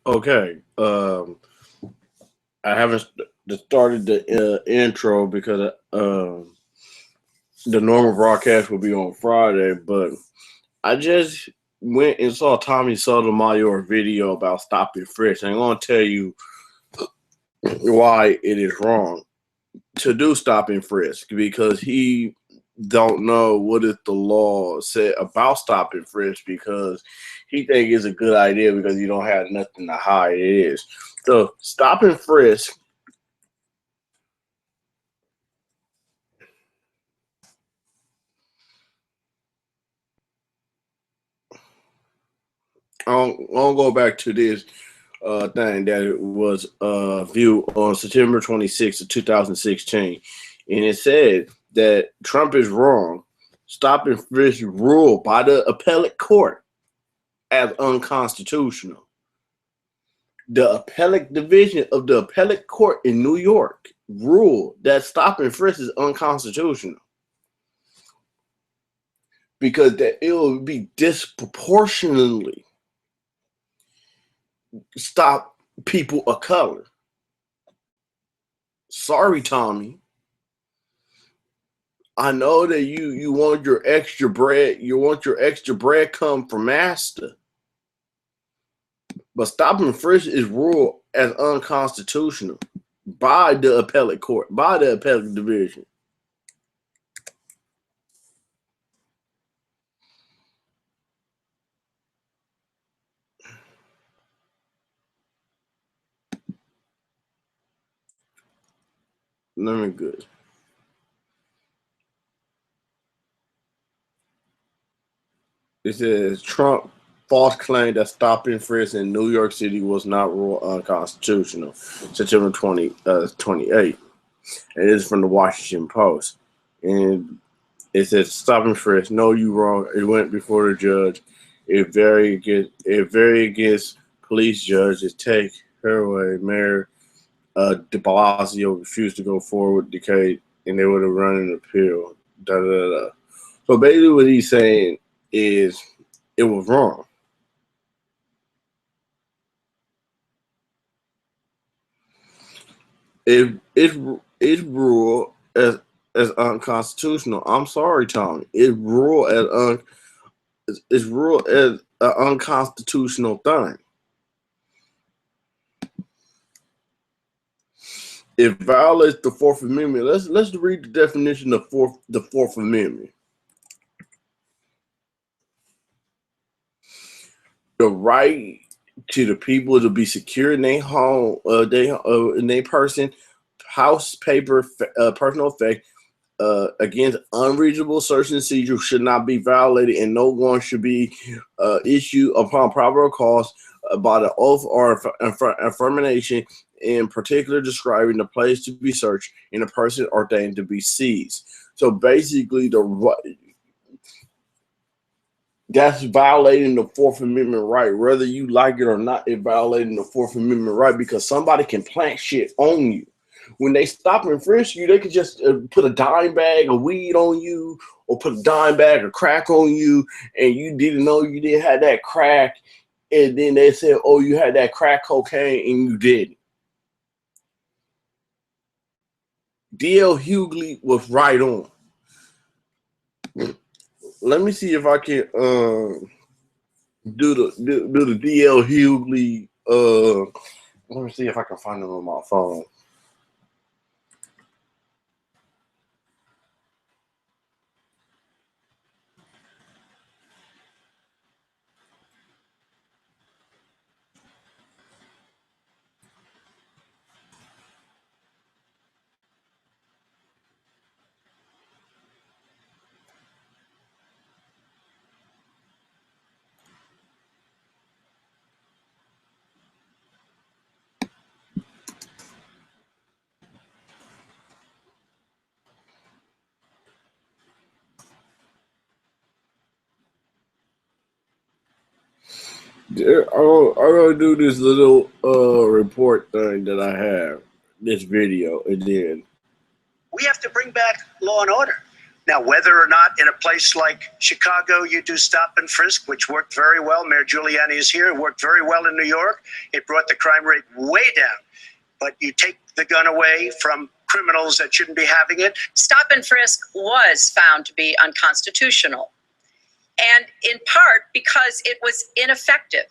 Okay. I haven't started the intro because the normal broadcast will be on Friday, but I just went and saw Tommy Sotomayor video about stopping frisk. I'm going to tell you why it is wrong to do stop and frisk because he don't know what is the law said about stop and frisk because he think it's a good idea because you don't have nothing to hide. It is. So stop and frisk. I'll go back to this thing that was viewed on September 26th of 2016. And it said that Trump is wrong. Stop and frisk rule by the appellate court as unconstitutional. The appellate division of the appellate court in New York ruled that stop and frisk is unconstitutional because that it would be disproportionately stop people of color. Sorry, Tommy. I know that you want your extra bread. You want your extra bread come from master. But stop and frisk is ruled as unconstitutional by the appellate court, by the appellate division. Let me good. It says Trump false claim that stop and frisk in New York City was not ruled unconstitutional. September 28. And it is from the Washington Post. And it says stop and frisk. No, you wrong. It went before the judge. It very against police judges take her away. Mayor de Blasio refused to go forward with the case, and they would have run an appeal. Da, da, da. So basically what he's saying is it was wrong. It's ruled as unconstitutional. I'm sorry, Tommy. It's ruled as an unconstitutional thing. It violates the Fourth Amendment. Let's read the definition of the Fourth Amendment. The right to the people to be secure in their home, in their person, house, paper, personal effect, against unreasonable search and seizure should not be violated, and no warrant should be issued upon probable cause by the oath or affirmation, in particular describing the place to be searched and the person ordained to be seized. So basically, that's violating the Fourth Amendment right. Whether you like it or not, it's violating the Fourth Amendment right because somebody can plant shit on you. When they stop and frisk you, they could just put a dime bag of weed on you or put a dime bag of crack on you, and you didn't know you didn't have that crack, and then they said, oh, you had that crack cocaine, and you didn't. D.L. Hughley was right on. Let me see if I can do the D.L. Hughley. Let me see if I can find it on my phone. I'm gonna do this little report thing that I have, this video, and then we have to bring back law and order. Now, whether or not in a place like Chicago you do stop and frisk, which worked very well, Mayor Giuliani is here, it worked very well in New York. It brought the crime rate way down. But you take the gun away from criminals that shouldn't be having it. Stop and frisk was found to be unconstitutional, and in part because it was ineffective.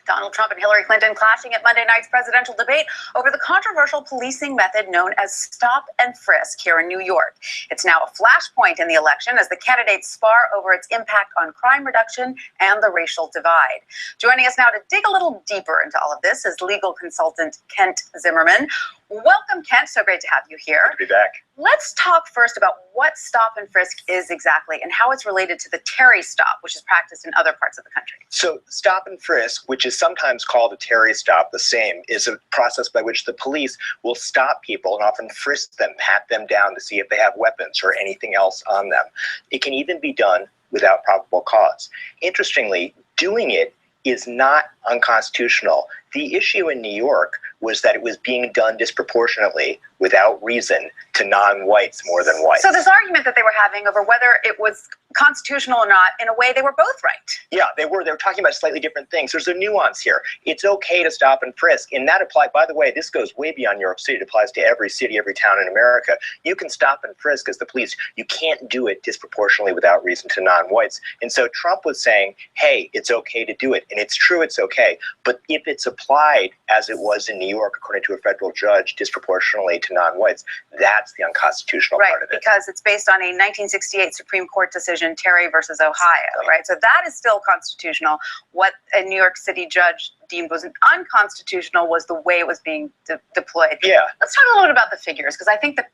Donald Trump and Hillary Clinton clashing at Monday night's presidential debate over the controversial policing method known as stop and frisk here in New York. It's now a flashpoint in the election as the candidates spar over its impact on crime reduction and the racial divide. Joining us now to dig a little deeper into all of this is legal consultant Kent Zimmerman. Welcome, Kent. So great to have you here. Good to be back. Let's talk first about what stop and frisk is exactly and how it's related to the Terry stop, which is practiced in other parts of the country. So stop and frisk, which is sometimes called a Terry stop, the same, is a process by which the police will stop people and often frisk them, pat them down to see if they have weapons or anything else on them. It can even be done without probable cause. Interestingly, doing it is not unconstitutional. The issue in New York was that it was being done disproportionately without reason to non-whites more than whites. So this argument that they were having over whether it was constitutional or not, in a way they were both right. Yeah, they were talking about slightly different things. There's a nuance here. It's okay to stop and frisk, and that applies, by the way, this goes way beyond New York City. It applies to every city, every town in America. You can stop and frisk as the police. You can't do it disproportionately without reason to non-whites. And so Trump was saying, hey, it's okay to do it. And it's true, it's okay. But if it's applied as it was in New York, according to a federal judge, disproportionately to non-whites, that's the unconstitutional part of it. Because it's based on a 1968 Supreme Court decision, Terry versus Ohio, right? So that is still constitutional. What a New York City judge deemed was unconstitutional was the way it was being deployed. Yeah. Let's talk a little bit about the figures, because I think the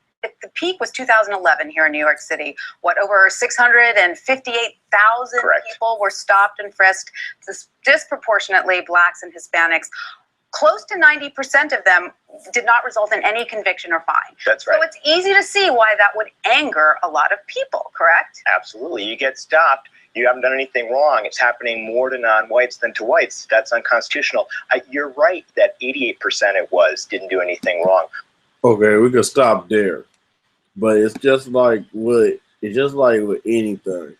peak was 2011 here in New York City. Over 658,000 people were stopped and frisked, disproportionately blacks and Hispanics. Close to 90% of them did not result in any conviction or fine. That's right. So it's easy to see why that would anger a lot of people, correct? Absolutely. You get stopped, you haven't done anything wrong. It's happening more to non-whites than to whites. That's unconstitutional. You're right that 88% didn't do anything wrong. Okay, we could stop there. But it's just like with anything.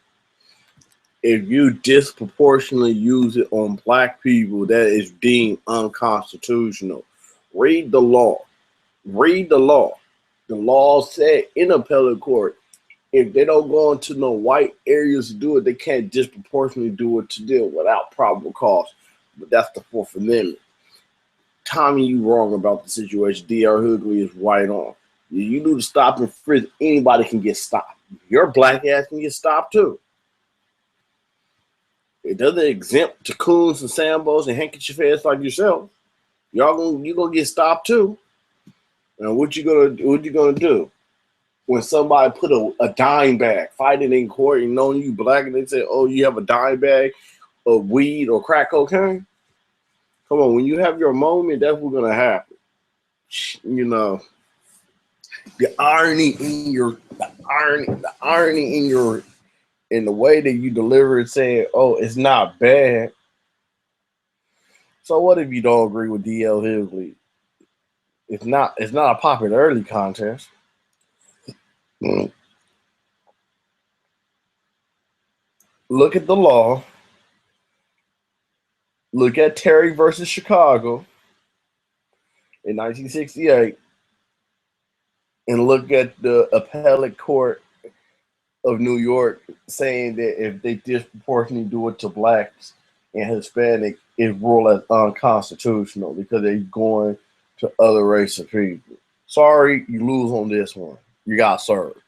If you disproportionately use it on black people, that is deemed unconstitutional. Read the law. Read the law. The law said in appellate court, if they don't go into no white areas to do it, they can't disproportionately do it to them without probable cause. But that's the Fourth Amendment. Tommy, you wrong about the situation. D.R. Hughley is right on. You do the stop and frisk, anybody can get stopped. Your black ass can get stopped too. It doesn't exempt to coons and sambos and handkerchief heads like yourself. You gonna get stopped too. And what you gonna do when somebody put a dime bag fighting in court and knowing you black and they say, oh, you have a dime bag of weed or crack cocaine? Come on, when you have your moment, that's what's gonna happen. You know, the irony in the way that you deliver it, saying, oh, it's not bad. So what if you don't agree with D.L. Hughley? It's not a popularity contest. Look at the law. Look at Terry versus Chicago in 1968. And look at the appellate court of New York saying that if they disproportionately do it to blacks and Hispanic, it's ruled as unconstitutional because they're going to other races of people. Sorry, you lose on this one. You got served.